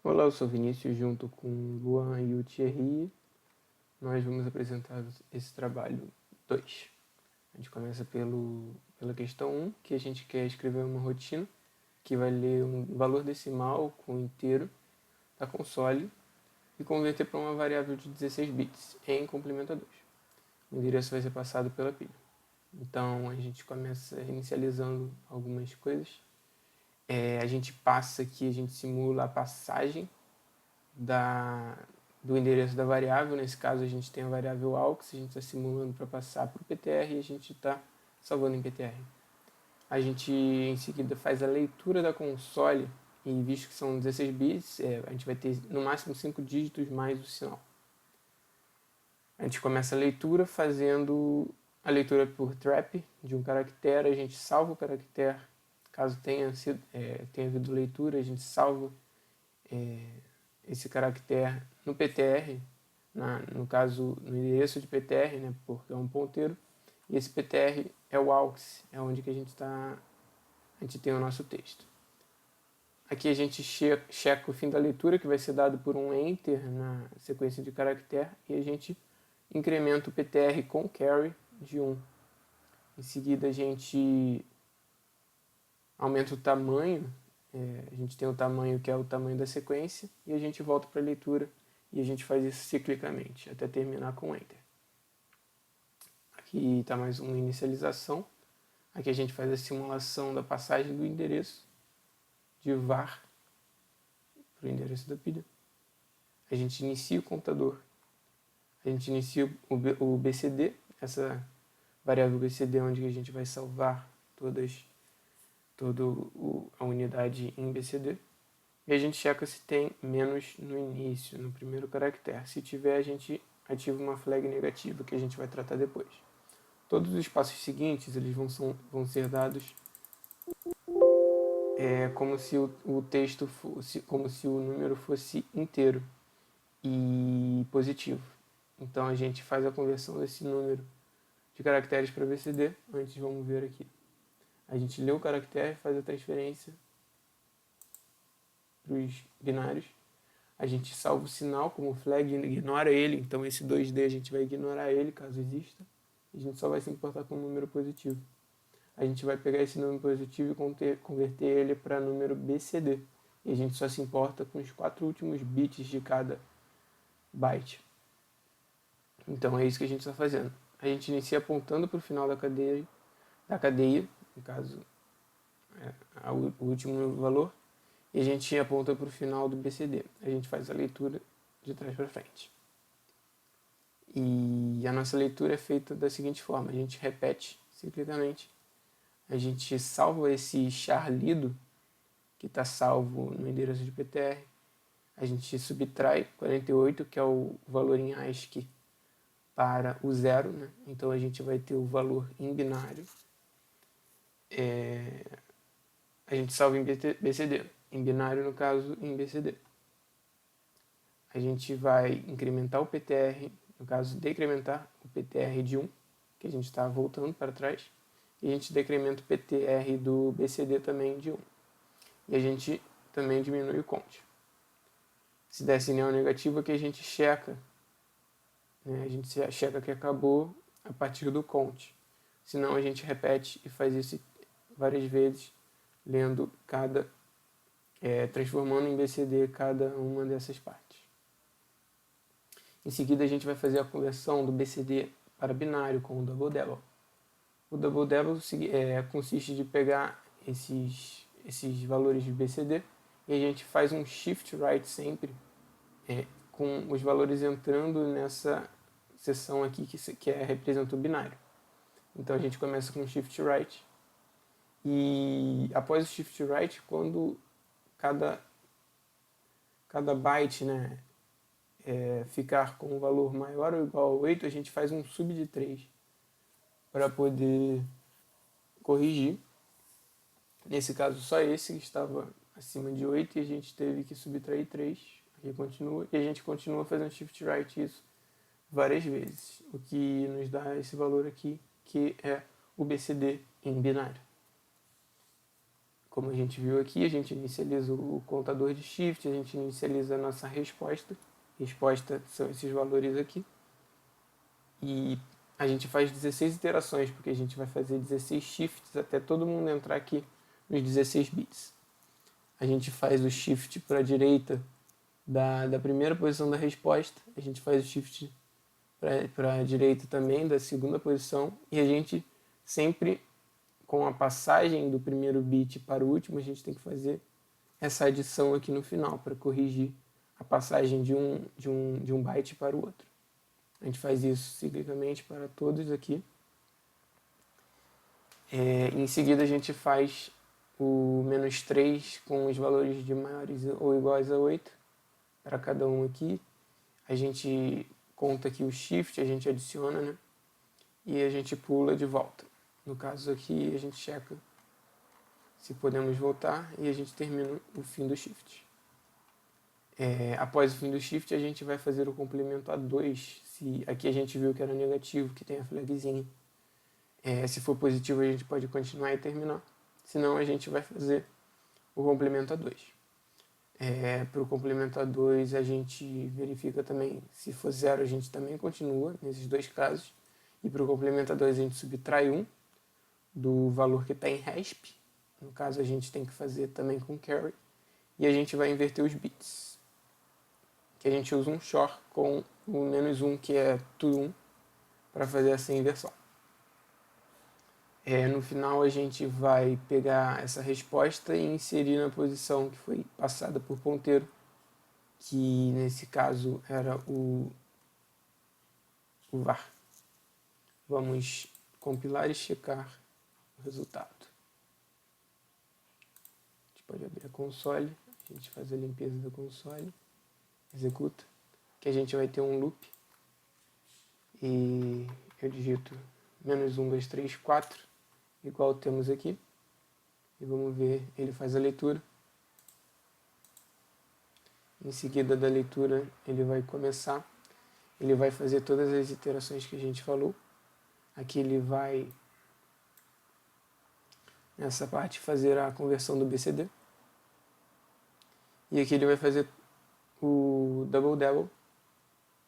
Olá, eu sou Vinícius, junto com o Luan e o Thierry. Nós vamos apresentar esse trabalho 2. A gente começa pela questão 1, que a gente quer escrever uma rotina que vai ler um valor decimal com inteiro da console e converter para uma variável de 16 bits em complementadores. O endereço vai ser passado pela pilha. Então a gente começa inicializando algumas coisas. A gente passa aqui, a gente simula a passagem do endereço da variável. Nesse caso a gente tem a variável AUX, a gente está simulando para passar para o PTR e a gente está salvando em PTR. A gente em seguida faz a leitura da console e visto que são 16 bits, a gente vai ter no máximo 5 dígitos mais o sinal. A gente começa a leitura fazendo a leitura por trap de um caractere, a gente salva o caractere, caso tenha havido leitura, a gente salva esse caractere no PTR, no caso no endereço de PTR, né, porque é um ponteiro, e esse PTR é o AUX, é onde que a gente tem o nosso texto. Aqui a gente checa o fim da leitura, que vai ser dado por um enter na sequência de caractere, e a gente incrementa o PTR com carry de 1. Em seguida a gente aumenta o tamanho, a gente tem o tamanho que é o tamanho da sequência, e a gente volta para a leitura e a gente faz isso ciclicamente, até terminar com Enter. Aqui está mais uma inicialização. Aqui a gente faz a simulação da passagem do endereço de var para o endereço da pilha. A gente inicia o computador. A gente inicia o BCD, essa variável BCD onde a gente vai salvar toda a unidade em BCD. E a gente checa se tem menos no início, no primeiro caractere. Se tiver, a gente ativa uma flag negativa, que a gente vai tratar depois. Todos os passos seguintes eles vão ser dados como se o texto fosse, como se o número fosse inteiro e positivo. Então a gente faz a conversão desse número de caracteres para BCD. Antes vamos ver aqui. A gente lê o caractere, faz a transferência para os binários. A gente salva o sinal como flag, ignora ele, então esse 2D a gente vai ignorar ele, caso exista. A gente só vai se importar com um número positivo. A gente vai pegar esse número positivo e converter ele para número BCD. E a gente só se importa com os 4 últimos bits de cada byte. Então é isso que a gente está fazendo. A gente inicia apontando para o final da cadeia, no caso, o último valor, e a gente aponta para o final do BCD. A gente faz a leitura de trás para frente. E a nossa leitura é feita da seguinte forma: a gente repete ciclicamente, a gente salva esse char lido, que está salvo no endereço de PTR, a gente subtrai 48, que é o valor em ASCII, para o zero, né? Então a gente vai ter o valor em binário. A gente salva em BCD, em binário no caso em BCD. A gente vai incrementar o PTR, no caso decrementar o PTR de 1, que a gente está voltando para trás, e a gente decrementa o PTR do BCD também de 1. E a gente também diminui o count. Se der sinal negativo, aqui a gente checa, né? A gente checa que acabou a partir do count. Senão a gente repete e faz isso várias vezes, lendo transformando em BCD cada uma dessas partes. Em seguida a gente vai fazer a conversão do BCD para binário com o Double Double. O Double Double consiste de pegar esses valores de BCD e a gente faz um shift right sempre, com os valores entrando nessa seção aqui que representa o binário. Então a gente começa com shift right e após o shift right, quando cada byte, né, ficar com um valor maior ou igual a 8, a gente faz um sub de 3 para poder corrigir. Nesse caso, só esse que estava acima de 8 e a gente teve que subtrair 3. Aqui continua, e a gente continua fazendo shift right isso várias vezes, o que nos dá esse valor aqui, que é o BCD em binário. como a gente viu aqui, a gente inicializa o contador de shift, a gente inicializa a nossa resposta. Resposta são esses valores aqui. E a gente faz 16 iterações, porque a gente vai fazer 16 shifts até todo mundo entrar aqui nos 16 bits. A gente faz o shift para a direita da primeira posição da resposta, a gente faz o shift para a direita também da segunda posição, e a gente sempre, com a passagem do primeiro bit para o último, a gente tem que fazer essa adição aqui no final, para corrigir a passagem de um byte para o outro. A gente faz isso ciclicamente para todos aqui. Em seguida a gente faz o -3 com os valores de maiores ou iguais a 8 para cada um aqui. A gente conta aqui o shift, a gente adiciona, né? E a gente pula de volta. No caso aqui a gente checa se podemos voltar e a gente termina o fim do shift. Após o fim do shift a gente vai fazer o complemento a 2. Se aqui a gente viu que era negativo, que tem a flagzinha. Se for positivo a gente pode continuar e terminar. Senão a gente vai fazer o complemento a 2. Para o complemento a 2 a gente verifica também, se for 0 a gente também continua nesses dois casos. E para o complemento a 2 a gente subtrai 1 do valor que está em resp. No caso a gente tem que fazer também com carry. E a gente vai inverter os bits. Que a gente usa um XOR com o -1, que é to 1, para fazer essa inversão. No final a gente vai pegar essa resposta e inserir na posição que foi passada por ponteiro, que nesse caso era o var. Vamos compilar e checar o resultado. A gente pode abrir a console, a gente faz a limpeza do console, executa, que a gente vai ter um loop e eu digito -1, 2, 3, 4, igual temos aqui, e vamos ver, ele faz a leitura. Em seguida da leitura ele vai começar, ele vai fazer todas as iterações que a gente falou. Aqui ele vai, nessa parte, fazer a conversão do BCD, e aqui ele vai fazer o double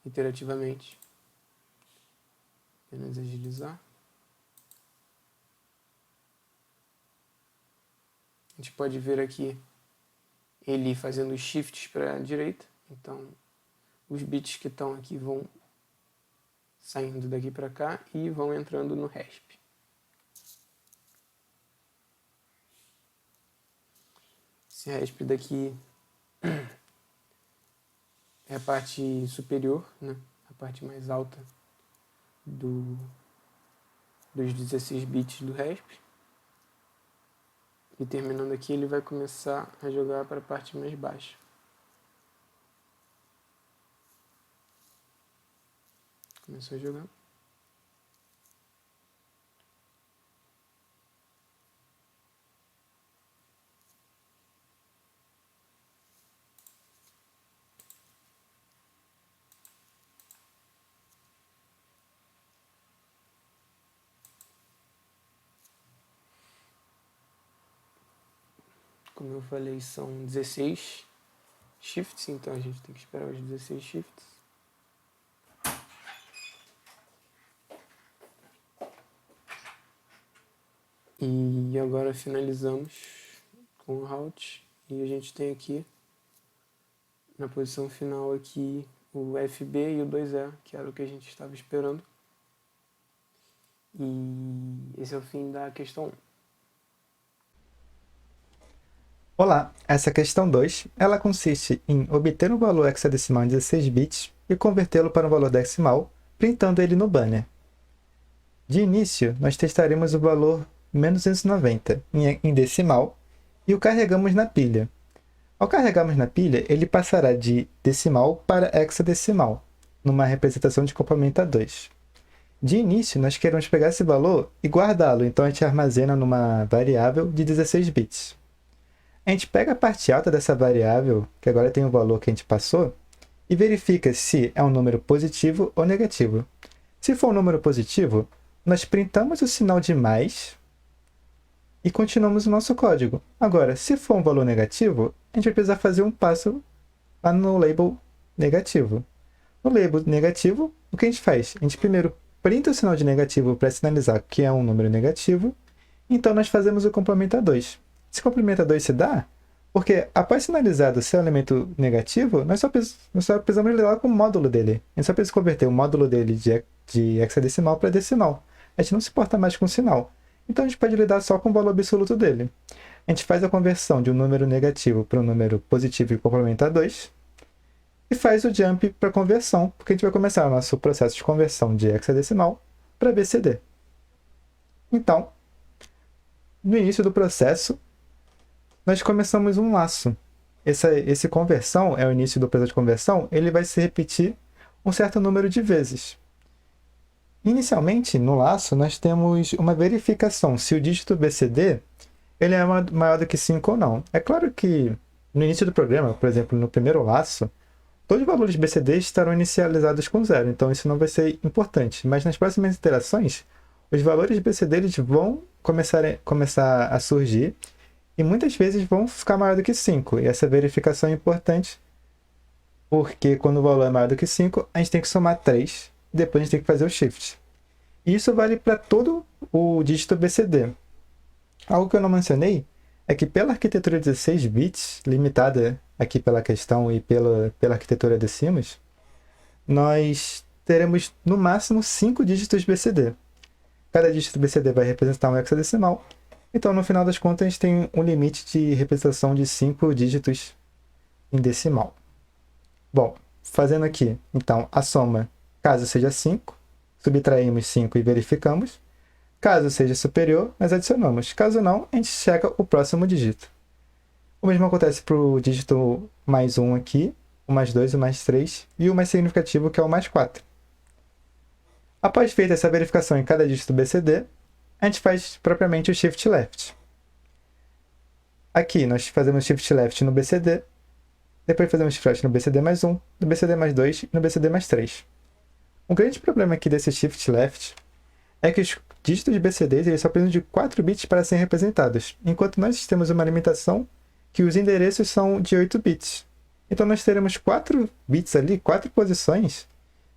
iterativamente. Apenas agilizar. A gente pode ver aqui ele fazendo os shifts para a direita. Então, os bits que estão aqui vão saindo daqui para cá e vão entrando no resp. Esse resp daqui é a parte superior, né? A parte mais alta dos 16 bits do resp. E terminando aqui, ele vai começar a jogar para a parte mais baixa. Começou a jogar. Como eu falei, são 16 shifts, então a gente tem que esperar os 16 shifts. E agora finalizamos com o route e a gente tem aqui na posição final aqui o FB e o 2E, que era o que a gente estava esperando. E esse é o fim da questão 1. Olá, essa questão 2, ela consiste em obter um valor hexadecimal em 16 bits e convertê-lo para um valor decimal, printando ele no banner. De início, nós testaremos o valor -290 em decimal e o carregamos na pilha. Ao carregarmos na pilha, ele passará de decimal para hexadecimal, numa representação de complemento a 2. De início, nós queremos pegar esse valor e guardá-lo, então a gente armazena numa variável de 16 bits. A gente pega a parte alta dessa variável, que agora tem o valor que a gente passou, e verifica se é um número positivo ou negativo. Se for um número positivo, nós printamos o sinal de mais e continuamos o nosso código. Agora, se for um valor negativo, a gente vai precisar fazer um passo lá no label negativo. No label negativo, o que a gente faz? A gente primeiro printa o sinal de negativo para sinalizar que é um número negativo, então nós fazemos o complemento a 2. Esse complemento a 2 se dá porque, após sinalizado seu elemento negativo, nós só precisamos lidar com o módulo dele. A gente só precisa converter o módulo dele de hexadecimal para decimal. A gente não se importa mais com o sinal. Então a gente pode lidar só com o valor absoluto dele. A gente faz a conversão de um número negativo para um número positivo e complementa a 2. E faz o jump para conversão, porque a gente vai começar o nosso processo de conversão de hexadecimal para BCD. Então, no início do processo, nós começamos um laço. Esse conversão, é o início do processo de conversão, ele vai se repetir um certo número de vezes. Inicialmente, no laço, nós temos uma verificação se o dígito BCD ele é maior do que 5 ou não. É claro que no início do programa, por exemplo, no primeiro laço, todos os valores BCD estarão inicializados com 0, então isso não vai ser importante. Mas nas próximas iterações, os valores BCD eles vão começar a surgir e muitas vezes vão ficar maior do que 5. E essa verificação é importante porque quando o valor é maior do que 5, a gente tem que somar 3, depois a gente tem que fazer o shift. E isso vale para todo o dígito BCD. Algo que eu não mencionei é que pela arquitetura 16 bits, limitada aqui pela questão e pela arquitetura de Siemens, nós teremos no máximo 5 dígitos BCD. Cada dígito BCD vai representar um hexadecimal. Então, no final das contas, a gente tem um limite de representação de 5 dígitos em decimal. Bom, fazendo aqui, então, a soma, caso seja 5, subtraímos 5 e verificamos. Caso seja superior, nós adicionamos. Caso não, a gente checa o próximo dígito. O mesmo acontece para o dígito mais 1 aqui, o mais 2, o mais 3 e o mais significativo, que é o mais 4. Após feita essa verificação em cada dígito BCD, a gente faz propriamente o Shift Left. Aqui nós fazemos Shift Left no BCD, depois fazemos Shift Left no BCD mais 1, no BCD mais 2 e no BCD mais 3. Um grande problema aqui desse Shift Left é que os dígitos BCDs eles só precisam de 4 bits para serem representados, enquanto nós temos uma limitação que os endereços são de 8 bits. Então nós teremos 4 bits ali, 4 posições,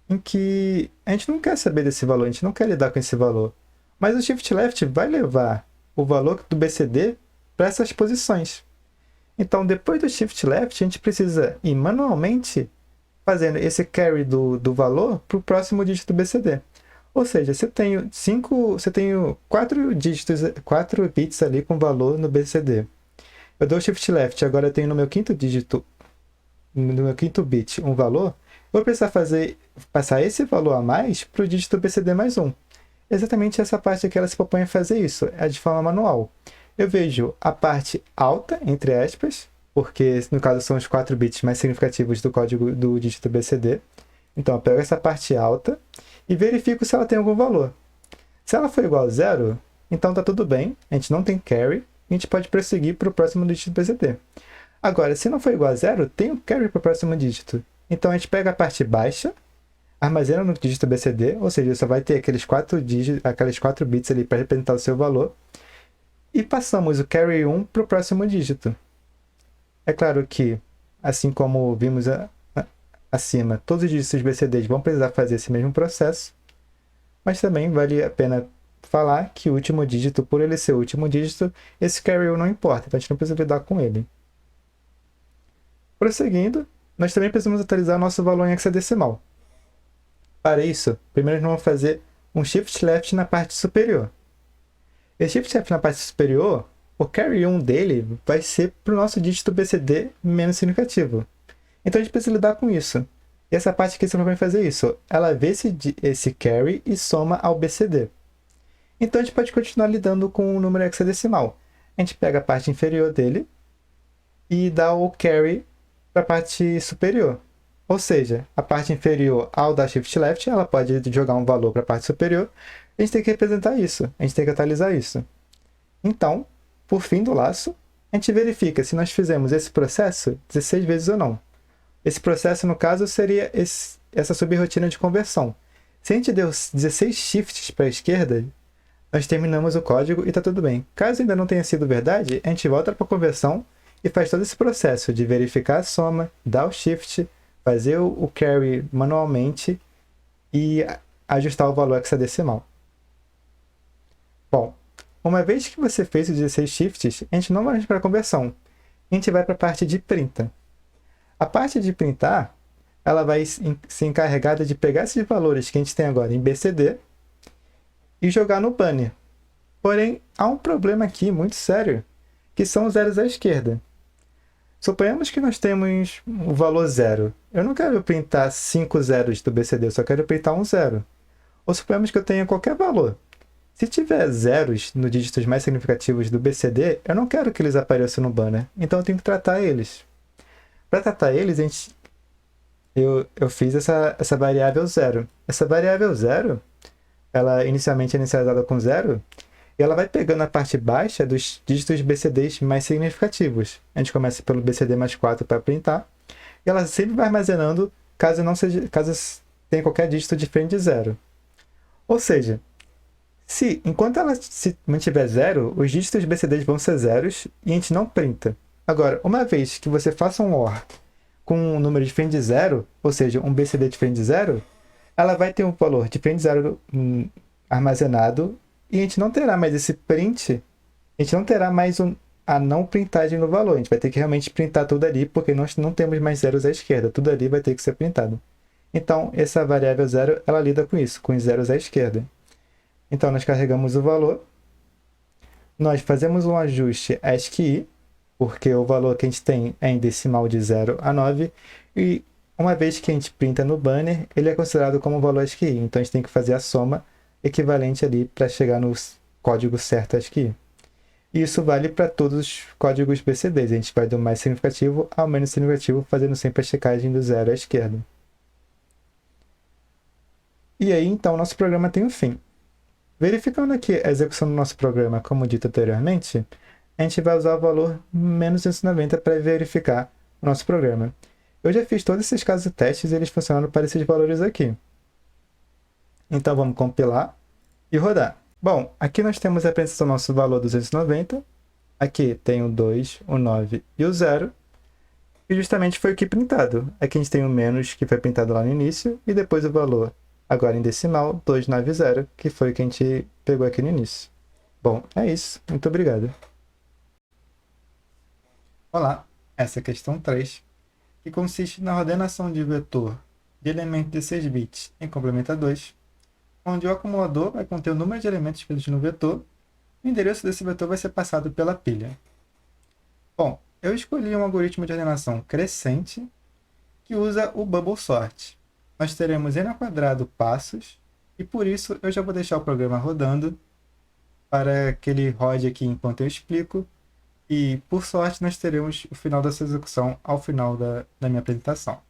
em que a gente não quer saber desse valor, a gente não quer lidar com esse valor. Mas o Shift Left vai levar o valor do BCD para essas posições. Então, depois do Shift Left, a gente precisa ir manualmente fazendo esse carry do valor para o próximo dígito BCD. Ou seja, você tem 4 dígitos, 4 bits ali com valor no BCD. Eu dou Shift Left, agora eu tenho no meu quinto dígito, no meu quinto bit, um valor. Eu vou precisar passar esse valor a mais para o dígito BCD mais 1. Exatamente essa parte que ela se propõe a fazer isso, é de forma manual. Eu vejo a parte alta, entre aspas, porque no caso são os 4 bits mais significativos do código do dígito BCD. Então eu pego essa parte alta e verifico se ela tem algum valor. Se ela for igual a 0, então está tudo bem, a gente não tem carry, e a gente pode prosseguir para o próximo dígito BCD. Agora, se não for igual a 0, tem um carry para o próximo dígito. Então a gente pega a parte baixa, armazena no dígito BCD, ou seja, só vai ter aqueles 4 bits ali para representar o seu valor, e passamos o carry 1 para o próximo dígito. É claro que, assim como vimos acima, todos os dígitos BCDs vão precisar fazer esse mesmo processo, mas também vale a pena falar que o último dígito, por ele ser o último dígito, esse carry 1 não importa, então a gente não precisa lidar com ele. Prosseguindo, nós também precisamos atualizar nosso valor em hexadecimal. Para isso, primeiro nós vamos fazer um Shift Left na parte superior. Esse Shift Left na parte superior, o carry 1 dele vai ser para o nosso dígito BCD menos significativo. Então a gente precisa lidar com isso. E essa parte aqui você vai fazer isso. Ela vê esse carry e soma ao BCD. Então a gente pode continuar lidando com o número hexadecimal. A gente pega a parte inferior dele e dá o carry para a parte superior. Ou seja, a parte inferior ao dar Shift Left, ela pode jogar um valor para a parte superior. A gente tem que representar isso, a gente tem que atualizar isso. Então, por fim do laço, a gente verifica se nós fizemos esse processo 16 vezes ou não. Esse processo, no caso, seria essa subrrotina de conversão. Se a gente deu 16 shifts para a esquerda, nós terminamos o código e está tudo bem. Caso ainda não tenha sido verdade, a gente volta para a conversão e faz todo esse processo de verificar a soma, dar o shift, fazer o carry manualmente e ajustar o valor hexadecimal. Bom, uma vez que você fez os 16 shifts, a gente não vai para a conversão. A gente vai para a parte de printa. A parte de printar, ela vai ser encarregada de pegar esses valores que a gente tem agora em BCD e jogar no banner. Porém, há um problema aqui muito sério, que são os zeros à esquerda. Suponhamos que nós temos o valor 0. Eu não quero printar 5 zeros do BCD, eu só quero printar um zero. Ou suponhamos que eu tenha qualquer valor. Se tiver zeros nos dígitos mais significativos do BCD, eu não quero que eles apareçam no banner, então eu tenho que tratar eles. Para tratar eles, eu fiz essa variável 0. Essa variável 0, ela inicialmente é inicializada com 0, e ela vai pegando a parte baixa dos dígitos BCDs mais significativos. A gente começa pelo BCD mais 4 para printar, e ela sempre vai armazenando caso tenha qualquer dígito diferente de 0. Ou seja, enquanto ela se mantiver 0, os dígitos BCDs vão ser zeros e a gente não printa. Agora, uma vez que você faça um OR com um número diferente de 0, ou seja, um BCD diferente de 0, ela vai ter um valor diferente de 0 armazenado e a gente não terá mais esse print, a gente não terá mais a não printagem no valor. A gente vai ter que realmente printar tudo ali, porque nós não temos mais zeros à esquerda. Tudo ali vai ter que ser printado. Então, essa variável 0, ela lida com isso, com os zeros à esquerda. Então, nós carregamos o valor, nós fazemos um ajuste ASCII, porque o valor que a gente tem é em decimal de 0 a 9, e uma vez que a gente printa no banner, ele é considerado como valor ASCII, então a gente tem que fazer a soma equivalente ali para chegar no código certo ASCII. E isso vale para todos os códigos BCDs, a gente vai do mais significativo ao menos significativo, fazendo sempre a checagem do 0 à esquerda. E aí, então, nosso programa tem um fim. Verificando aqui a execução do nosso programa, como dito anteriormente, a gente vai usar o valor menos 290 para verificar o nosso programa. Eu já fiz todos esses casos testes e eles funcionaram para esses valores aqui. Então vamos compilar e rodar. Bom, aqui nós temos a apresentação do nosso valor 290. Aqui tem o 2, o 9 e o 0. E justamente foi o que printado. Aqui a gente tem o menos que foi printado lá no início e depois o valor agora em decimal 290, que foi o que a gente pegou aqui no início. Bom, é isso. Muito obrigado. Olá, essa é a questão 3, que consiste na ordenação de vetor de elementos de 6 bits em complemento 2, onde o acumulador vai conter o número de elementos presentes no vetor e o endereço desse vetor vai ser passado pela pilha. Bom, eu escolhi um algoritmo de ordenação crescente que usa o bubble sort. Nós teremos n ao quadrado passos, e por isso eu já vou deixar o programa rodando para que ele rode aqui enquanto eu explico, e por sorte nós teremos o final dessa execução ao final da minha apresentação.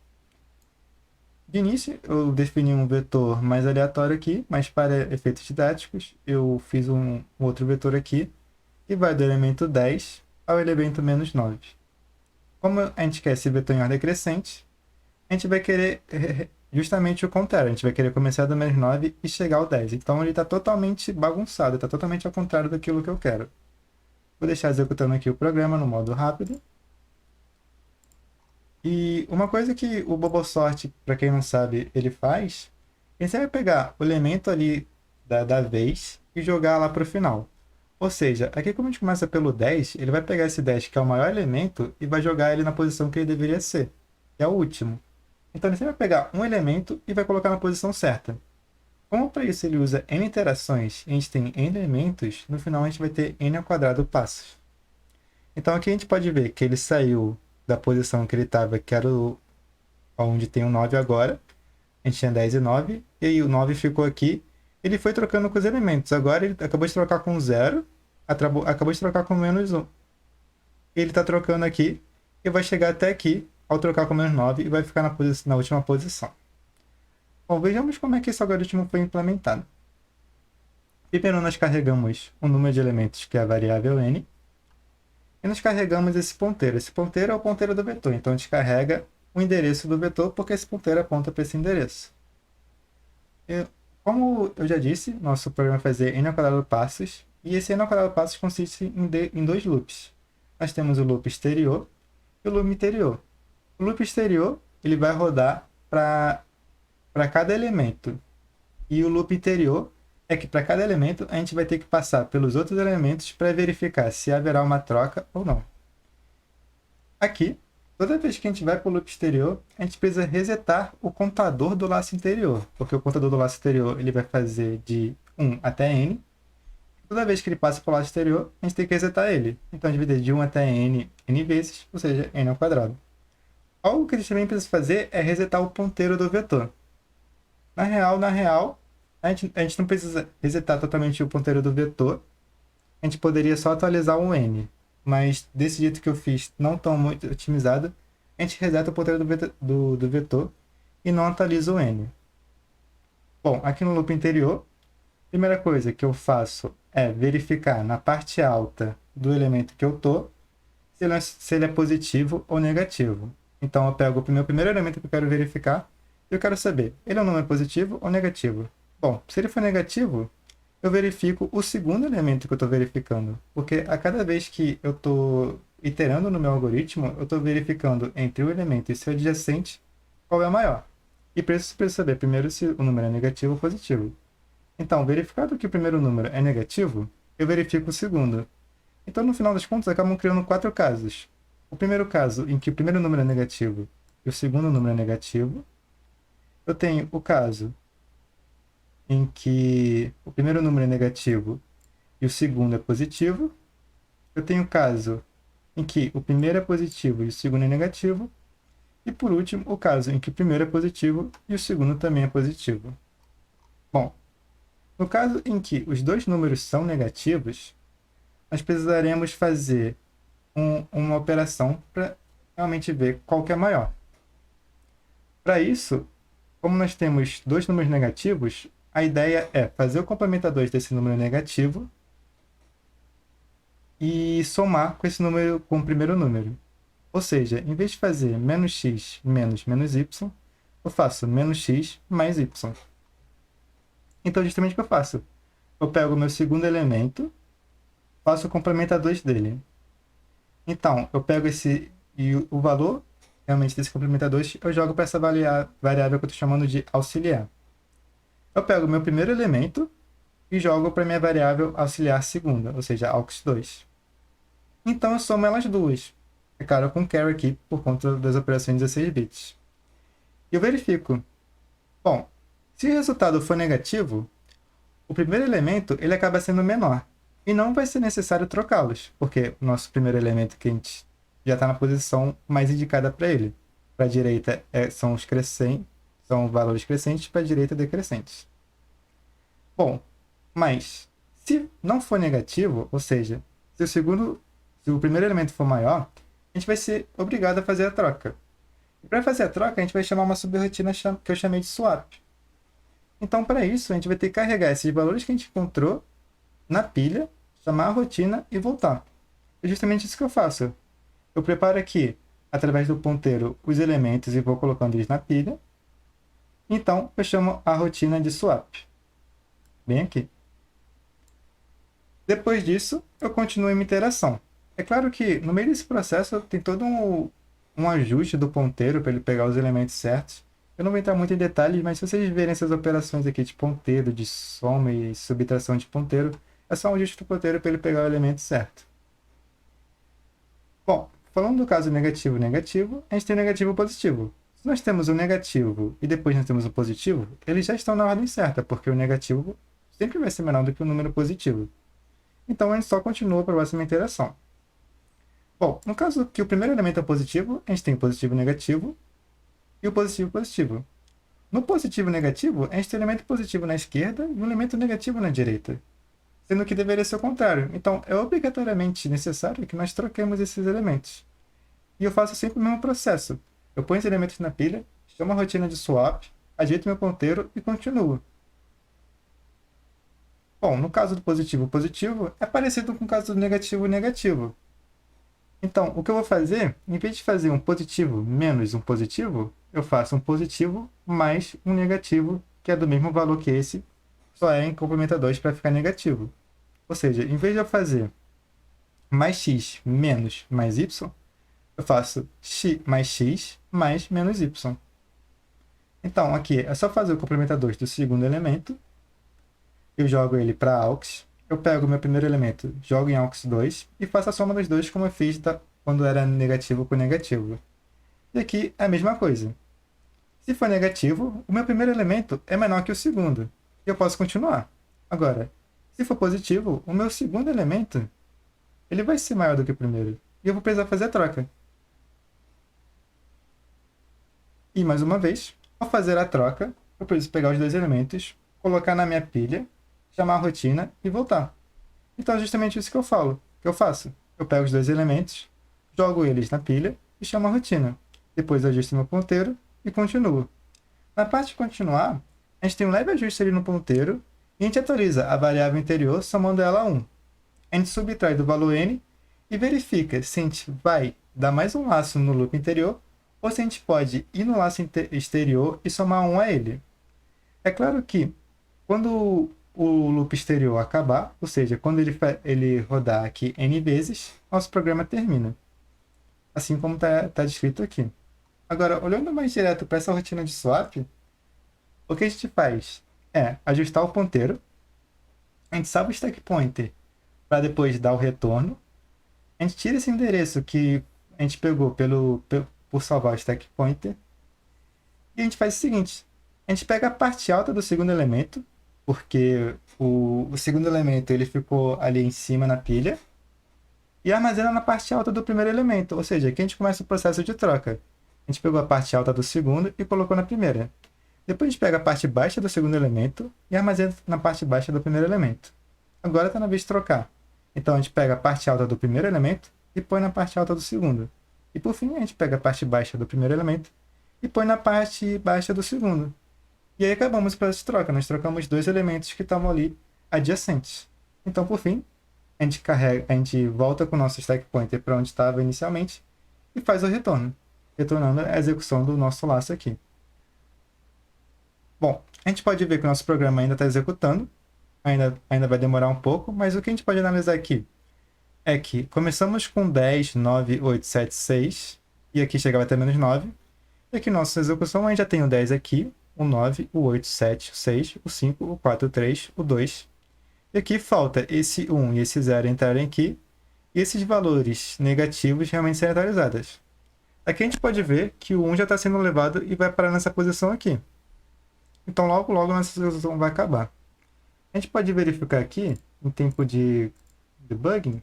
De início eu defini um vetor mais aleatório aqui, mas para efeitos didáticos eu fiz um outro vetor aqui, que vai do elemento 10 ao elemento menos 9. Como a gente quer esse vetor em ordem crescente, a gente vai querer justamente o contrário. A gente vai querer começar do menos 9 e chegar ao 10. Então ele está totalmente bagunçado, está totalmente ao contrário daquilo que eu quero. Vou deixar executando aqui o programa no modo rápido. E uma coisa que o bubble sort, para quem não sabe, ele faz, ele vai pegar o elemento ali da vez e jogar lá para o final. Ou seja, aqui como a gente começa pelo 10, ele vai pegar esse 10, que é o maior elemento, e vai jogar ele na posição que ele deveria ser, que é o último. Então ele sempre vai pegar um elemento e vai colocar na posição certa. Como para isso ele usa n iterações e a gente tem n elementos, no final a gente vai ter n ao quadrado passos. Então aqui a gente pode ver que ele saiu da posição que ele estava, que era onde tem o 9 agora. A gente tinha 10 e 9, e aí o 9 ficou aqui. Ele foi trocando com os elementos. Agora ele acabou de trocar com 0, acabou de trocar com menos 1. Ele está trocando aqui e vai chegar até aqui ao trocar com menos 9 e vai ficar na última posição. Bom, vejamos como é que esse algoritmo foi implementado. Primeiro nós carregamos um número de elementos, que é a variável n, e nós carregamos esse ponteiro. Esse ponteiro é o ponteiro do vetor, então a gente carrega o endereço do vetor, porque esse ponteiro aponta para esse endereço. E Como eu já disse, nosso programa vai fazer n ao quadrado passos, e esse n ao quadrado passos consiste em dois loops. Nós temos o loop exterior e o loop interior. O loop exterior ele vai rodar para cada elemento, e o loop interior é que para cada elemento a gente vai ter que passar pelos outros elementos para verificar se haverá uma troca ou não. Aqui, toda vez que a gente vai para o loop exterior, a gente precisa resetar o contador do laço interior, porque o contador do laço exterior ele vai fazer de 1 até n. Toda vez que ele passa para o laço exterior, a gente tem que resetar ele. Então, dividir de 1 até n, n vezes, ou seja, n ao quadrado. Algo que a gente também precisa fazer é resetar o ponteiro do vetor. Na real, a gente não precisa resetar totalmente o ponteiro do vetor. A gente poderia só atualizar o n. Mas desse jeito que eu fiz, não tão muito otimizado, a gente reseta o ponteiro do vetor e não atualiza o n. Bom, aqui no loop interior, a primeira coisa que eu faço é verificar na parte alta do elemento que eu estou se ele é positivo ou negativo. Então eu pego o meu primeiro elemento que eu quero verificar e eu quero saber, ele é um número positivo ou negativo? Bom, se ele for negativo, eu verifico o segundo elemento que eu estou verificando, porque a cada vez que eu estou iterando no meu algoritmo, eu estou verificando entre o elemento e seu adjacente qual é o maior. E preciso saber primeiro se o número é negativo ou positivo. Então, verificado que o primeiro número é negativo, eu verifico o segundo. Então, no final das contas, acabam criando 4 casos. O primeiro caso em que o primeiro número é negativo e o segundo número é negativo. Eu tenho o caso em que o primeiro número é negativo e o segundo é positivo. Eu tenho o caso em que o primeiro é positivo e o segundo é negativo. E por último, o caso em que o primeiro é positivo e o segundo também é positivo. Bom, no caso em que os dois números são negativos, nós precisaremos fazer uma operação para realmente ver qual que é maior. Para isso, como nós temos dois números negativos, a ideia é fazer o complementador desse número negativo e somar com esse número, com o primeiro número. Ou seja, em vez de fazer menos x menos y, eu faço menos x mais y. Então, justamente o que eu faço? Eu pego o meu segundo elemento, faço o complementador dele. Então, eu pego esse e o valor realmente desse complementador, eu jogo para essa variável que eu estou chamando de auxiliar. Eu pego o meu primeiro elemento e jogo para minha variável auxiliar segunda, ou seja, aux2. Então, eu somo elas duas. É claro, com carry aqui, por conta das operações 16 bits. E eu verifico. Bom, se o resultado for negativo, o primeiro elemento ele acaba sendo menor. E não vai ser necessário trocá-los, porque o nosso primeiro elemento que a gente já está na posição mais indicada para ele. Para a direita são os crescentes, são valores crescentes, para a direita decrescentes. Bom, mas se não for negativo, ou seja, se o primeiro elemento for maior, a gente vai ser obrigado a fazer a troca. E para fazer a troca, a gente vai chamar uma subrotina que eu chamei de swap. Então, para isso, a gente vai ter que carregar esses valores que a gente encontrou na pilha, chamar a rotina e voltar. É justamente isso que eu faço. Eu preparo aqui, através do ponteiro, os elementos e vou colocando eles na pilha. Então, eu chamo a rotina de swap. Bem aqui. Depois disso, eu continuo minha iteração. É claro que, no meio desse processo, tem todo um ajuste do ponteiro para ele pegar os elementos certos. Eu não vou entrar muito em detalhes, mas se vocês verem essas operações aqui de ponteiro, de soma e subtração de ponteiro, é só um ajuste do ponteiro para ele pegar o elemento certo. Bom, falando do caso negativo, a gente tem o negativo e o positivo. Se nós temos o negativo e depois nós temos o positivo, eles já estão na ordem certa, porque o negativo sempre vai ser menor do que o número positivo. Então a gente só continua para a próxima interação. Bom, no caso que o primeiro elemento é positivo, a gente tem o positivo e negativo e o positivo e positivo. No positivo e negativo, a gente tem o elemento positivo na esquerda e o elemento negativo na direita. Sendo que deveria ser o contrário. Então, é obrigatoriamente necessário que nós troquemos esses elementos. E eu faço sempre o mesmo processo. Eu ponho os elementos na pilha, chamo a rotina de swap, ajeito meu ponteiro e continuo. Bom, no caso do positivo, é parecido com o caso do negativo. Então, o que eu vou fazer, em vez de fazer um positivo menos um positivo, eu faço um positivo mais um negativo, que é do mesmo valor que esse, só é em complementa 2 para ficar negativo. Ou seja, em vez de eu fazer mais x menos mais y, eu faço x mais menos y. Então, aqui é só fazer o complementa 2 do segundo elemento, eu jogo ele para AUX, eu pego o meu primeiro elemento, jogo em AUX 2 e faço a soma dos dois como eu fiz quando era negativo com negativo. E aqui é a mesma coisa. Se for negativo, o meu primeiro elemento é menor que o segundo, e eu posso continuar. Agora, se for positivo, o meu segundo elemento ele vai ser maior do que o primeiro, e eu vou precisar fazer a troca. E mais uma vez, ao fazer a troca, eu preciso pegar os dois elementos, colocar na minha pilha, chamar a rotina e voltar. Então é justamente isso que eu faço. Eu pego os dois elementos, jogo eles na pilha e chamo a rotina. Depois ajusto meu ponteiro e continuo. Na parte de continuar, a gente tem um leve ajuste ali no ponteiro e a gente atualiza a variável interior somando ela a 1. A gente subtrai do valor n e verifica se a gente vai dar mais um laço no loop interior ou se a gente pode ir no laço exterior e somar 1 a ele. É claro que quando o loop exterior acabar, ou seja, quando ele rodar aqui n vezes, nosso programa termina. Assim como está descrito aqui. Agora, olhando mais direto para essa rotina de swap, o que a gente faz é ajustar o ponteiro, a gente salva o stack pointer para depois dar o retorno, a gente tira esse endereço que a gente pegou por salvar o stack pointer, e a gente faz o seguinte, a gente pega a parte alta do segundo elemento, porque o segundo elemento ele ficou ali em cima na pilha, e armazena na parte alta do primeiro elemento, ou seja, aqui a gente começa o processo de troca. A gente pegou a parte alta do segundo e colocou na primeira. Depois a gente pega a parte baixa do segundo elemento e armazena na parte baixa do primeiro elemento. Agora está na vez de trocar. Então a gente pega a parte alta do primeiro elemento e põe na parte alta do segundo. E por fim a gente pega a parte baixa do primeiro elemento e põe na parte baixa do segundo. E aí acabamos o processo de troca. Nós trocamos dois elementos que estavam ali adjacentes. Então por fim, a gente volta com o nosso stack pointer para onde estava inicialmente e faz o retorno, retornando a execução do nosso laço aqui. Bom, a gente pode ver que o nosso programa ainda está executando, ainda vai demorar um pouco, mas o que a gente pode analisar aqui é que começamos com 10, 9, 8, 7, 6, e aqui chegava até menos 9, e aqui nossa execução a gente já tem o 10 aqui, o 9, o 8, 7, o 6, o 5, o 4, o 3, o 2, e aqui falta esse 1 e esse 0 entrarem aqui, e esses valores negativos realmente serem atualizados. Aqui a gente pode ver que o 1 já está sendo levado e vai parar nessa posição aqui. Então logo nossa execução vai acabar. A gente pode verificar aqui, em tempo de debugging,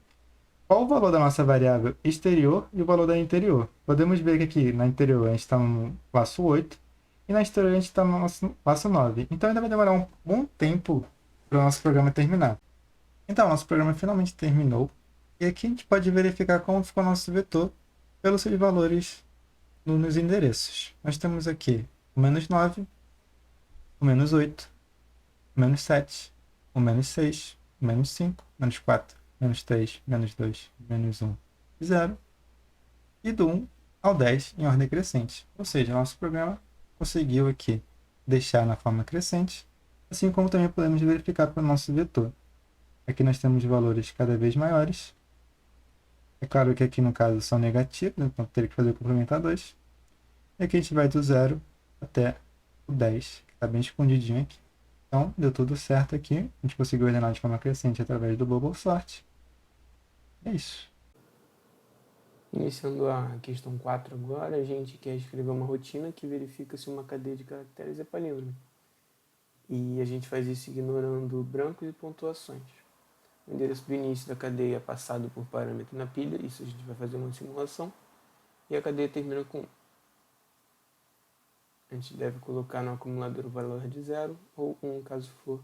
qual o valor da nossa variável exterior e o valor da interior. Podemos ver que aqui na interior a gente está no laço 8 e na exterior a gente está no laço 9. Então ainda vai demorar um bom tempo para o nosso programa terminar. Então, nosso programa finalmente terminou. E aqui a gente pode verificar como ficou nosso vetor pelos seus valores nos endereços. Nós temos aqui o menos 9, o menos 8, o menos 7, o menos 6, o menos 5, menos 4, menos 3, menos 2, menos 1, 0. E do 1 ao 10 em ordem crescente. Ou seja, nosso programa conseguiu aqui deixar na forma crescente, assim como também podemos verificar para o nosso vetor. Aqui nós temos valores cada vez maiores. É claro que aqui no caso são negativos, então teria que fazer o complementar 2. E aqui a gente vai do 0 até o 10, que está bem escondidinho aqui. Então deu tudo certo aqui. A gente conseguiu ordenar de forma crescente através do Bubble Sort. É isso. Iniciando a questão 4 agora, a gente quer escrever uma rotina que verifica se uma cadeia de caracteres é palíndromo. E a gente faz isso ignorando brancos e pontuações. O endereço do início da cadeia é passado por parâmetro na pilha, isso a gente vai fazer uma simulação, e a cadeia termina com 1. A gente deve colocar no acumulador o valor de 0 ou 1, caso for,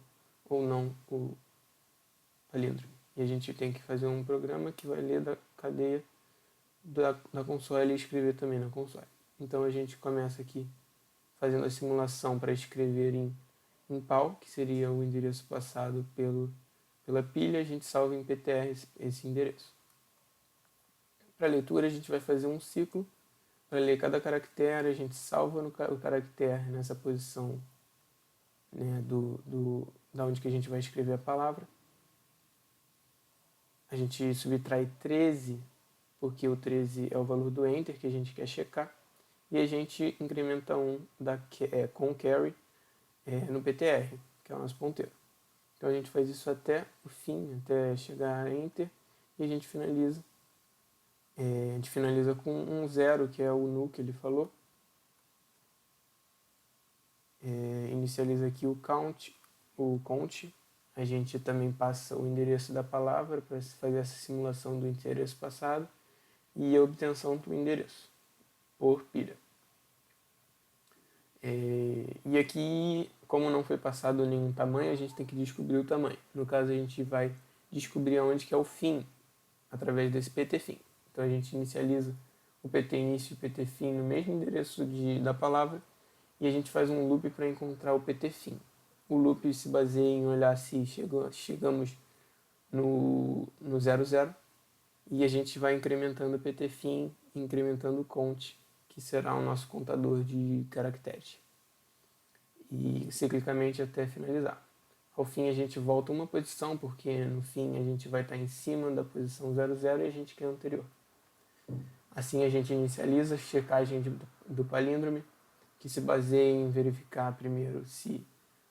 ou não o palíndromo. E a gente tem que fazer um programa que vai ler da cadeia da console e escrever também na console. Então a gente começa aqui fazendo a simulação para escrever em PAL, que seria o endereço passado pela pilha, a gente salva em PTR esse endereço. Para leitura a gente vai fazer um ciclo para ler cada caractere, a gente salva o caractere nessa posição, né, da onde que a gente vai escrever a palavra. A gente subtrai 13, porque o 13 é o valor do enter que a gente quer checar. E a gente incrementa 1 com carry no PTR, que é o nosso ponteiro. Então a gente faz isso até o fim, até chegar a enter, e a gente finaliza. A gente finaliza com um 0, que é o null que ele falou. Inicializa aqui o count. A gente também passa o endereço da palavra para fazer essa simulação do endereço passado e a obtenção do endereço por pilha. E aqui, como não foi passado nenhum tamanho, a gente tem que descobrir o tamanho. No caso, a gente vai descobrir onde que é o fim através desse pt_fim. Então a gente inicializa o pt início e o pt fim no mesmo endereço da palavra e a gente faz um loop para encontrar o pt fim. O loop se baseia em olhar se chegamos no 00 e a gente vai incrementando o pt fim, incrementando o count, que será o nosso contador de caracteres, e ciclicamente até finalizar. Ao fim a gente volta uma posição, porque no fim a gente vai estar em cima da posição 00 e a gente quer a anterior. Assim a gente inicializa a checagem do palíndrome, que se baseia em verificar primeiro se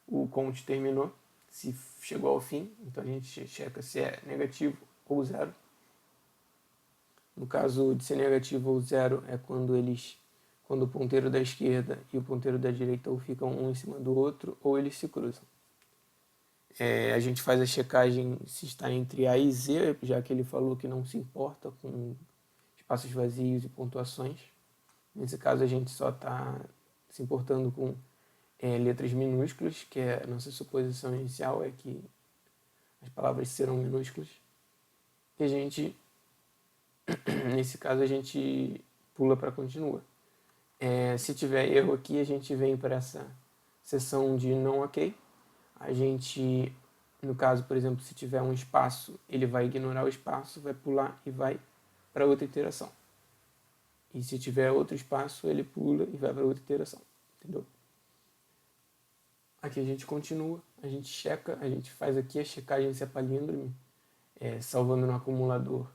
o count terminou, se chegou ao fim. Então a gente checa se é negativo ou zero. No caso de ser negativo ou zero é quando o ponteiro da esquerda e o ponteiro da direita ou ficam um em cima do outro ou eles se cruzam. A gente faz a checagem se está entre A e Z, já que ele falou que não se importa com espaços vazios e pontuações. Nesse caso a gente só está se importando com letras minúsculas, que é a nossa suposição inicial, é que as palavras serão minúsculas. E a gente, nesse caso, a gente pula para continua. Se tiver erro aqui, a gente vem para essa seção de não ok. A gente, no caso, por exemplo, se tiver um espaço, ele vai ignorar o espaço, vai pular e vai para outra iteração. E se tiver outro espaço, ele pula e vai para outra iteração. Entendeu? Aqui a gente continua, a gente checa, a gente faz aqui a checagem se é palíndrome, salvando no acumulador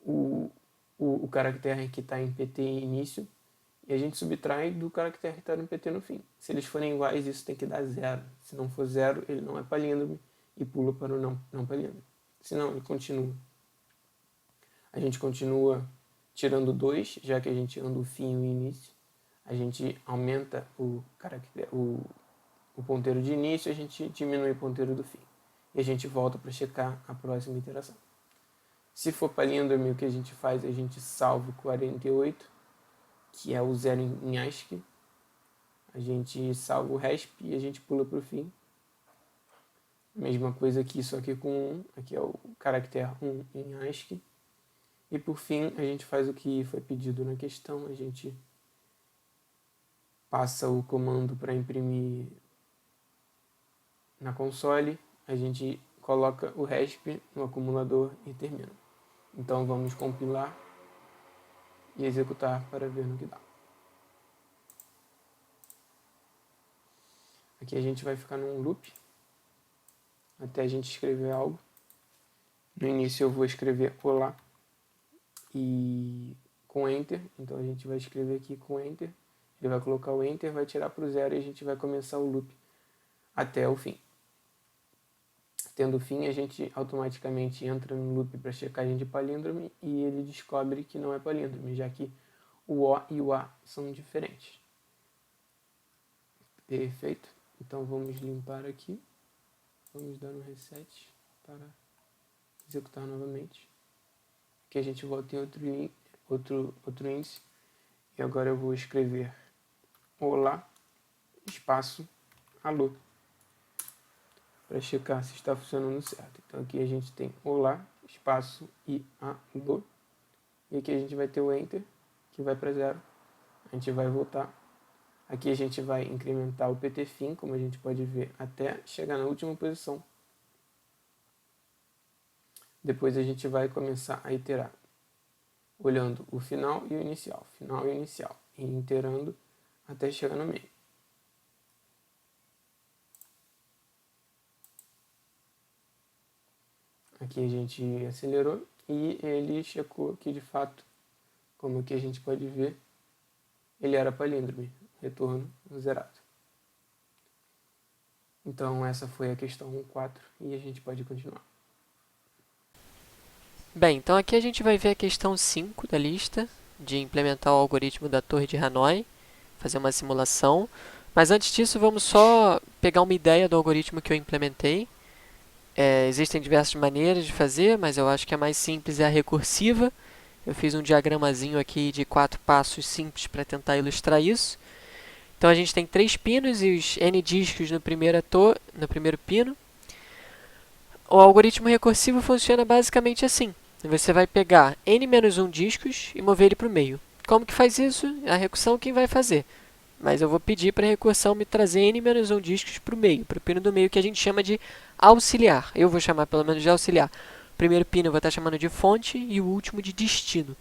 o caractere que está em PT início, e a gente subtrai do caractere que está no PT no fim. Se eles forem iguais, isso tem que dar 0. Se não for 0, ele não é palíndrome e pula para o não palíndrome. Se não, ele continua. A gente continua tirando 2, já que a gente anda o fim e o início. A gente aumenta o ponteiro de início, a gente diminui o ponteiro do fim. E a gente volta para checar a próxima iteração. Se for palíndrome, o que a gente faz? A gente salva o 48, que é o 0 em ASCII. A gente salva o RESP e a gente pula para o fim. Mesma coisa aqui, só que com 1. Aqui é o caractere 1 em ASCII. E por fim, a gente faz o que foi pedido na questão. A gente passa o comando para imprimir na console. A gente coloca o RESP no acumulador e termina. Então vamos compilar e executar para ver no que dá. Aqui a gente vai ficar num loop até a gente escrever algo. No início eu vou escrever olá e com enter, então a gente vai escrever aqui com enter, ele vai colocar o enter, vai tirar para o 0 e a gente vai começar o loop até o fim. Tendo o fim, a gente automaticamente entra no loop para checagem de palíndrome e ele descobre que não é palíndrome, já que o O e o A são diferentes. Perfeito. Então vamos limpar aqui. Vamos dar um reset para executar novamente. Aqui a gente volta em outro índice. E agora eu vou escrever olá, espaço, alô, para checar se está funcionando certo. Então aqui a gente tem olá, espaço e alô. E aqui a gente vai ter o enter, que vai para 0. A gente vai voltar. Aqui a gente vai incrementar o pt fim, como a gente pode ver, até chegar na última posição. Depois a gente vai começar a iterar, olhando o final e o inicial, e iterando até chegar no meio. Aqui a gente acelerou e ele checou que de fato, como aqui a gente pode ver, ele era palíndrome, retorno zerado. Então essa foi a questão 4 e a gente pode continuar. Bem, então aqui a gente vai ver a questão 5 da lista, de implementar o algoritmo da Torre de Hanoi, fazer uma simulação. Mas antes disso, vamos só pegar uma ideia do algoritmo que eu implementei. Existem diversas maneiras de fazer, mas eu acho que a mais simples é a recursiva. Eu fiz um diagramazinho aqui de 4 passos simples para tentar ilustrar isso. Então a gente tem 3 pinos e os N discos no primeiro pino. O algoritmo recursivo funciona basicamente assim. Você vai pegar N-1 discos e mover ele para o meio. Como que faz isso? A recursão quem vai fazer. Mas eu vou pedir para a recursão me trazer N-1 discos para o meio, para o pino do meio, que a gente chama de auxiliar. Eu vou chamar pelo menos de auxiliar. O primeiro pino eu vou estar chamando de fonte e o último de destino.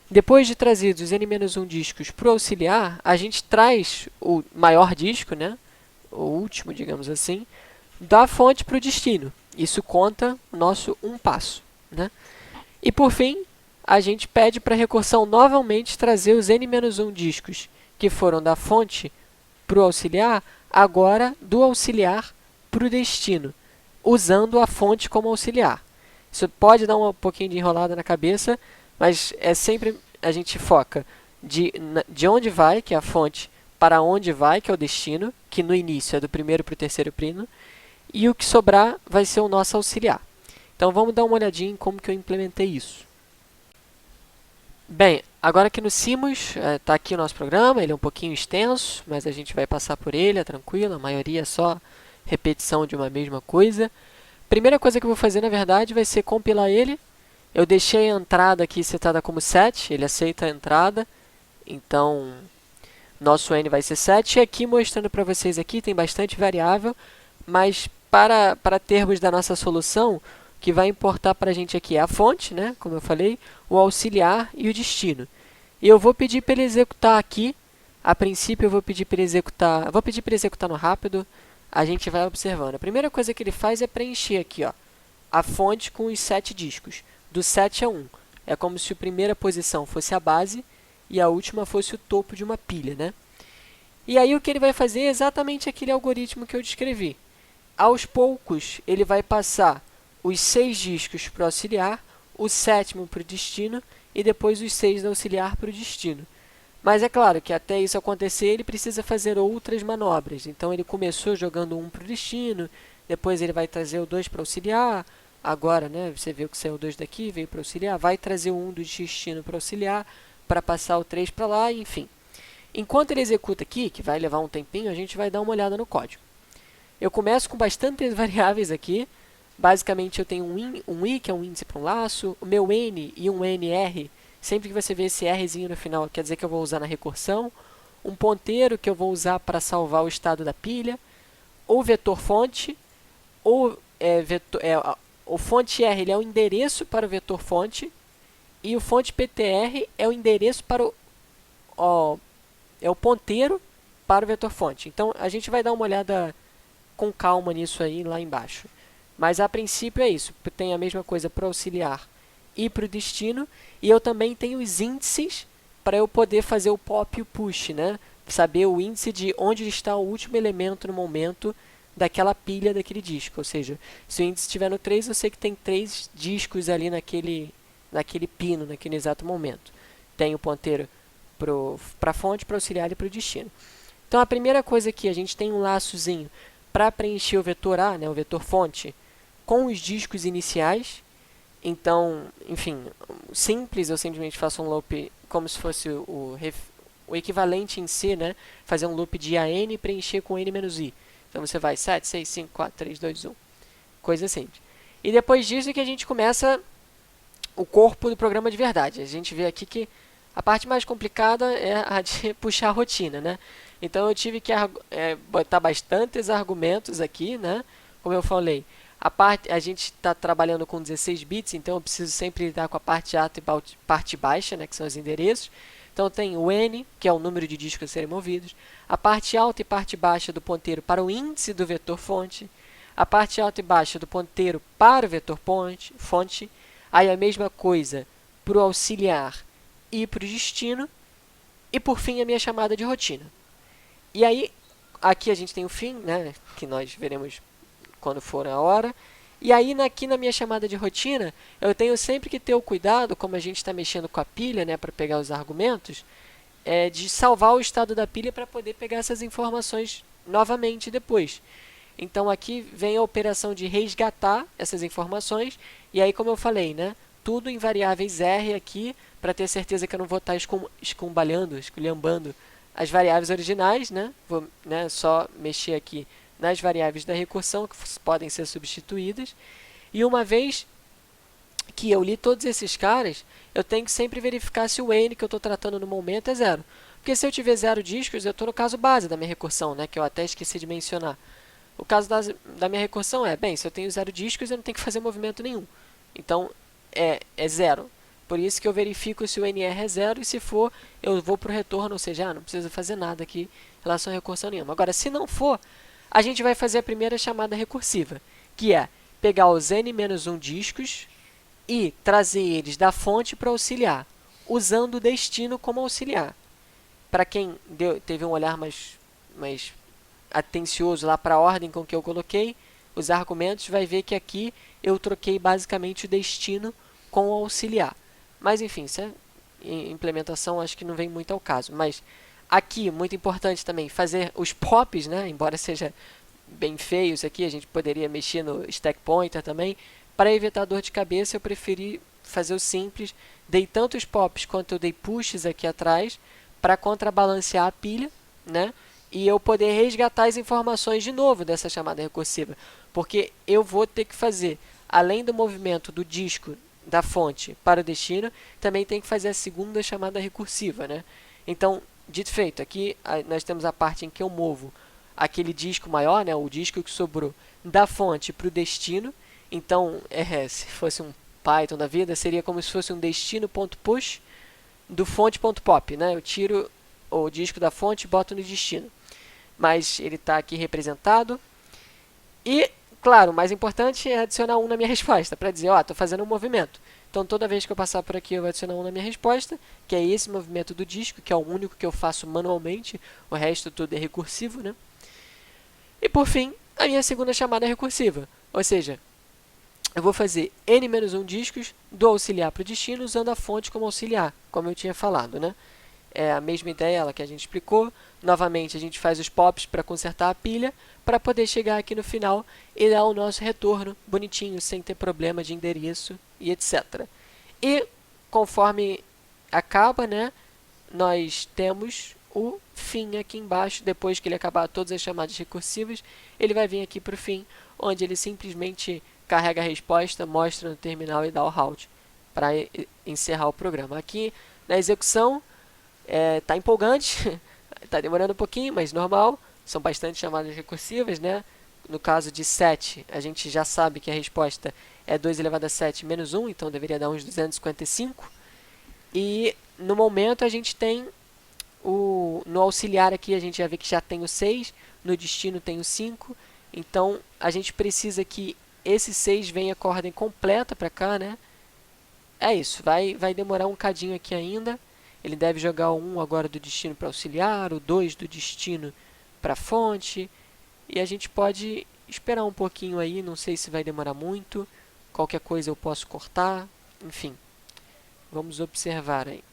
Depois de trazidos os N-1 discos para o auxiliar, a gente traz o maior disco, né? O último, digamos assim, da fonte para o destino. Isso conta o nosso um passo, né? E por fim, a gente pede para a recursão novamente trazer os N-1 discos que foram da fonte para o auxiliar, agora do auxiliar para o destino, usando a fonte como auxiliar. Isso pode dar um pouquinho de enrolada na cabeça, mas é sempre a gente foca de onde vai, que é a fonte, para onde vai, que é o destino, que no início é do primeiro para o terceiro pino, e o que sobrar vai ser o nosso auxiliar. Então vamos dar uma olhadinha em como que eu implementei isso. Bem, agora aqui no Simus, está aqui o nosso programa, ele é um pouquinho extenso, mas a gente vai passar por ele, é tranquilo, a maioria é só repetição de uma mesma coisa. Primeira coisa que eu vou fazer, na verdade, vai ser compilar ele. Eu deixei a entrada aqui setada como 7, ele aceita a entrada, então nosso N vai ser 7. E aqui, mostrando para vocês aqui, tem bastante variável, mas para termos da nossa solução, o que vai importar para a gente aqui é a fonte, né? Como eu falei, o auxiliar e o destino. E eu vou pedir para ele executar aqui. A princípio eu vou pedir para ele executar no rápido. A gente vai observando. A primeira coisa que ele faz é preencher aqui, ó, a fonte com os 7 discos, do 7 a 1. É como se a primeira posição fosse a base e a última fosse o topo de uma pilha, né? E aí o que ele vai fazer é exatamente aquele algoritmo que eu descrevi. Aos poucos, ele vai passar os 6 discos para o auxiliar, o 7º para o destino e depois os 6 do auxiliar para o destino. Mas é claro que até isso acontecer, ele precisa fazer outras manobras. Então ele começou jogando 1 para o destino, depois ele vai trazer o 2 para o auxiliar. Agora, né, você viu que saiu o 2 daqui, veio para o auxiliar, vai trazer o 1 do destino para o auxiliar, para passar o 3 para lá, enfim. Enquanto ele executa aqui, que vai levar um tempinho, a gente vai dar uma olhada no código. Eu começo com bastantes variáveis aqui. Basicamente, eu tenho um i, que é um índice para um laço, o meu n e um nr. Sempre que você vê esse rzinho no final, quer dizer que eu vou usar na recursão. Um ponteiro que eu vou usar para salvar o estado da pilha. Ou vetor fonte, ou o fonte r ele é o endereço para o vetor fonte. E o fonte ptr é o endereço para o ponteiro para o vetor fonte. Então, a gente vai dar uma olhada com calma nisso aí lá embaixo. Mas a princípio é isso. Tem a mesma coisa para o auxiliar e para o destino. E eu também tenho os índices para eu poder fazer o pop e o push, né? Saber o índice de onde está o último elemento no momento daquela pilha daquele disco. Ou seja, se o índice estiver no 3, eu sei que tem 3 discos ali naquele pino, naquele exato momento. Tem o ponteiro para a fonte, para o auxiliar e para o destino. Então, a primeira coisa aqui, a gente tem um laçozinho para preencher o vetor A, né, o vetor fonte, com os discos iniciais. Então, enfim, simples, eu simplesmente faço um loop como se fosse o equivalente em C, né, fazer um loop de AN e preencher com N-I. Então, você vai 7, 6, 5, 4, 3, 2, 1. Coisa simples. E depois disso é que a gente começa o corpo do programa de verdade. A gente vê aqui que a parte mais complicada é a de puxar a rotina, né? Então, eu tive que botar bastantes argumentos aqui, né? Como eu falei, a gente está trabalhando com 16 bits, então eu preciso sempre lidar com a parte alta e parte baixa, né? Que são os endereços. Então, tem o N, que é o número de discos a serem movidos, a parte alta e parte baixa do ponteiro para o índice do vetor fonte, a parte alta e baixa do ponteiro para o vetor fonte, aí a mesma coisa para o auxiliar e para o destino, e por fim a minha chamada de rotina. E aí, aqui a gente tem o fim, né, que nós veremos quando for a hora. E aí, aqui na minha chamada de rotina, eu tenho sempre que ter o cuidado, como a gente está mexendo com a pilha, né, para pegar os argumentos, de salvar o estado da pilha para poder pegar essas informações novamente depois. Então, aqui vem a operação de resgatar essas informações. E aí, como eu falei, né, tudo em variáveis R aqui, para ter certeza que eu não vou estar esculhambando as variáveis originais, né? Vou, né, só mexer aqui nas variáveis da recursão, que podem ser substituídas. E uma vez que eu li todos esses caras, eu tenho que sempre verificar se o N que eu estou tratando no momento é zero. Porque se eu tiver 0 discos, eu estou no caso base da minha recursão, né, que eu até esqueci de mencionar. O caso da minha recursão bem, se eu tenho 0 discos, eu não tenho que fazer movimento nenhum. Então, é zero. Por isso que eu verifico se o NR é zero e se for, eu vou para o retorno, ou seja, não preciso fazer nada aqui em relação a recursão nenhuma. Agora, se não for, a gente vai fazer a primeira chamada recursiva, que é pegar os N-1 discos e trazer eles da fonte para auxiliar, usando o destino como auxiliar. Para quem teve um olhar mais atencioso lá para a ordem com que eu coloquei os argumentos, vai ver que aqui eu troquei basicamente o destino com o auxiliar. Mas enfim, isso implementação acho que não vem muito ao caso. Mas aqui, muito importante também, fazer os pops, né? Embora seja bem feio isso aqui, a gente poderia mexer no stack pointer também. Para evitar dor de cabeça, eu preferi fazer o simples. Dei tanto os pops quanto eu dei pushes aqui atrás para contrabalancear a pilha, né? E eu poder resgatar as informações de novo dessa chamada recursiva. Porque eu vou ter que fazer, além do movimento do disco da fonte para o destino, também tem que fazer a segunda chamada recursiva, né? Então, dito e feito, aqui nós temos a parte em que eu movo aquele disco maior, né, o disco que sobrou da fonte para o destino. Então, se fosse um Python da vida, seria como se fosse um destino.push do fonte.pop, né? Eu tiro o disco da fonte e boto no destino. Mas ele está aqui representado. E, claro, o mais importante é adicionar 1 na minha resposta, para dizer, estou fazendo um movimento. Então, toda vez que eu passar por aqui, eu vou adicionar 1 na minha resposta, que é esse movimento do disco, que é o único que eu faço manualmente, o resto tudo é recursivo, né? E, por fim, a minha segunda chamada é recursiva, ou seja, eu vou fazer N-1 discos do auxiliar para o destino, usando a fonte como auxiliar, como eu tinha falado, né? É a mesma ideia ela que a gente explicou. Novamente, a gente faz os pops para consertar a pilha, para poder chegar aqui no final e dar o nosso retorno bonitinho, sem ter problema de endereço e etc. E, conforme acaba, né, nós temos o fim aqui embaixo. Depois que ele acabar todas as chamadas recursivas, ele vai vir aqui para o fim, onde ele simplesmente carrega a resposta, mostra no terminal e dá o halt para encerrar o programa. Aqui, na execução, tá empolgante, tá demorando um pouquinho, mas normal, são bastante chamadas recursivas, né? No caso de 7, a gente já sabe que a resposta é 2 elevado a 7 menos 1, então deveria dar uns 255. E no momento a gente tem no auxiliar aqui, a gente já vê que já tem o 6, no destino tem o 5, então a gente precisa que esse 6 venha com a ordem completa para cá, né? É isso, vai demorar um cadinho aqui ainda. Ele deve jogar o 1 agora do destino para auxiliar, o 2 do destino para fonte. E a gente pode esperar um pouquinho aí, não sei se vai demorar muito. Qualquer coisa eu posso cortar, enfim. Vamos observar aí.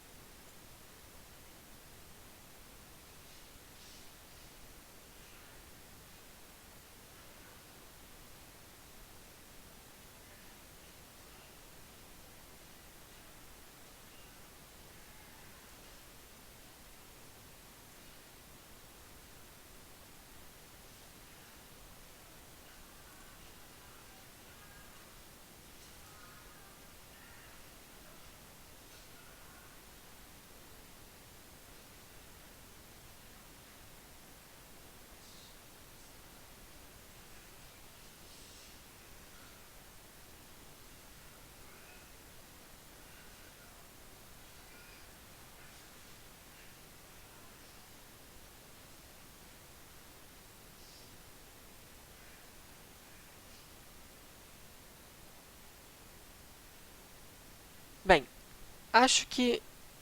acho que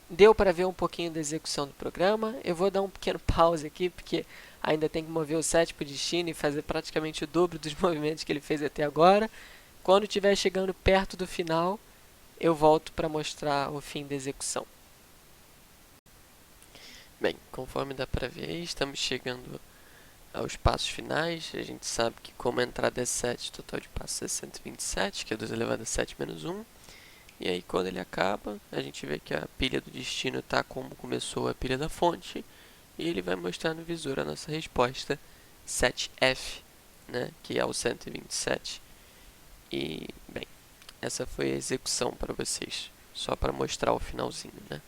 deu para ver um pouquinho da execução do programa. Eu vou dar um pequeno pause aqui, porque ainda tem que mover o 7 para o destino e fazer praticamente o dobro dos movimentos que ele fez até agora. Quando estiver chegando perto do final, eu volto para mostrar o fim da execução. Bem, conforme dá para ver, estamos chegando aos passos finais. A gente sabe que como a entrada é 7, o total de passos é 127, que é 2 elevado a 7 menos 1. E aí quando ele acaba, a gente vê que a pilha do destino está como começou a pilha da fonte. E ele vai mostrar no visor a nossa resposta 7F, né, que é o 127. E, bem, essa foi a execução para vocês, só para mostrar o finalzinho, né?